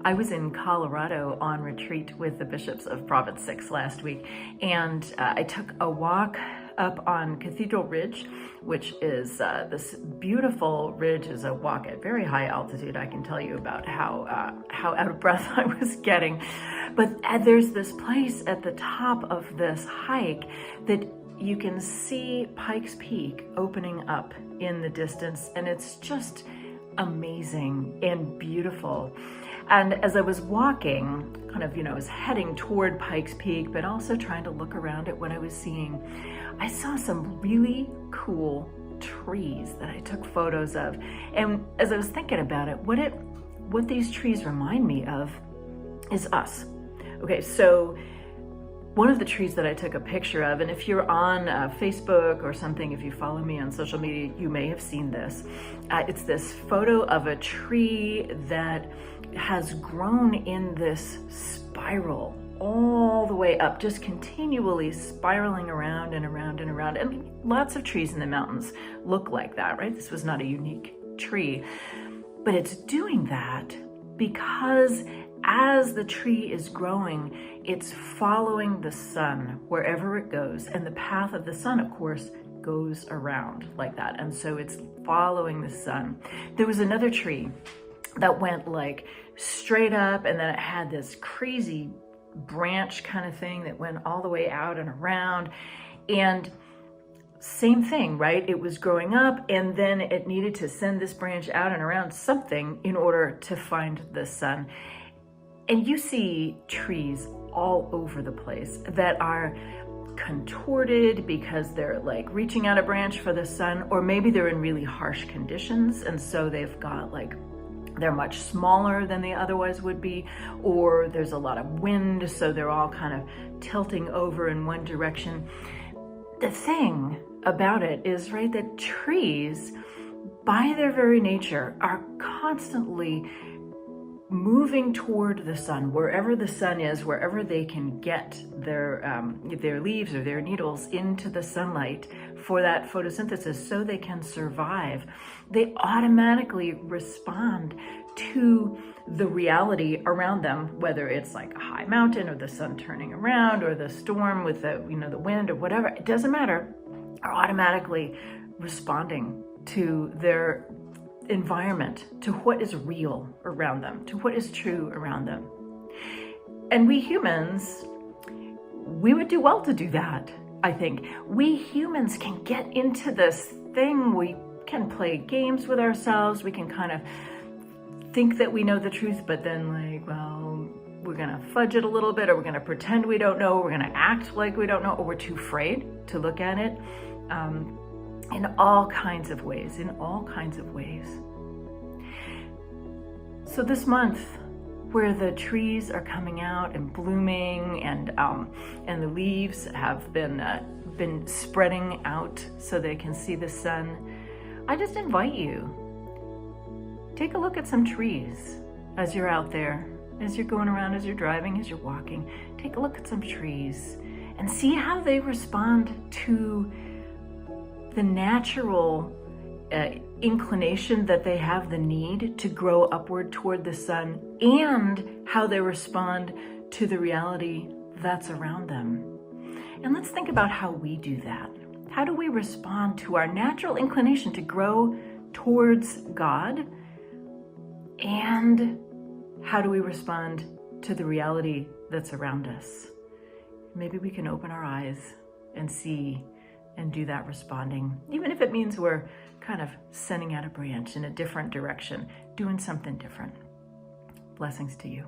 I was in Colorado on retreat with the bishops of Province 6 last week, and I took a walk up on Cathedral Ridge, which is this beautiful ridge. Is a walk at very high altitude. I can tell you about how out of breath I was getting. But there's this place at the top of this hike that you can see Pikes Peak opening up in the distance, and it's just amazing and beautiful. And as I was walking, kind of, I was heading toward Pikes Peak, but also trying to look around at what I was seeing, I saw some really cool trees that I took photos of. And as I was thinking about it, what these trees remind me of is us. Okay, so one of the trees that I took a picture of, and if you're on Facebook or something, if you follow me on social media, you may have seen this. It's this photo of a tree that has grown in this spiral all the way up, just continually spiraling around and around and around. And lots of trees in the mountains look like that, right? This was not a unique tree, but it's doing that because as the tree is growing, it's following the sun wherever it goes. And the path of the sun, of course, goes around like that. And so it's following the sun. There was another tree that went like straight up, and then it had this crazy branch kind of thing that went all the way out and around. And same thing, right? It was growing up, and then it needed to send this branch out and around something in order to find the sun. And you see trees all over the place that are contorted because they're like reaching out a branch for the sun, or maybe they're in really harsh conditions, and so they've got they're much smaller than they otherwise would be, or there's a lot of wind, so they're all kind of tilting over in one direction. The thing about it is, right, that trees, by their very nature, are constantly moving toward the sun, wherever the sun is, wherever they can get their leaves or their needles into the sunlight for that photosynthesis so they can survive. They automatically respond to the reality around them, whether it's like a high mountain or the sun turning around or the storm with the wind or whatever. It doesn't matter. Are automatically responding to their environment, to what is real around them, to what is true around them. And we humans, we would do well to do that, I think. We humans can get into this thing. We can play games with ourselves. We can kind of think that we know the truth, but then we're gonna fudge it a little bit, or we're gonna pretend we don't know, we're gonna act like we don't know, or we're too afraid to look at it. In all kinds of ways. So this month, where the trees are coming out and blooming, and the leaves have been spreading out so they can see the sun, I just invite you, take a look at some trees as you're out there, as you're going around, as you're driving, as you're walking. Take a look at some trees and see how they respond to the natural inclination that they have, the need to grow upward toward the sun, and how they respond to the reality that's around them. And let's think about how we do that. How do we respond to our natural inclination to grow towards God? And how do we respond to the reality that's around us? Maybe we can open our eyes and see and do that responding, even if it means we're kind of sending out a branch in a different direction, doing something different. Blessings to you.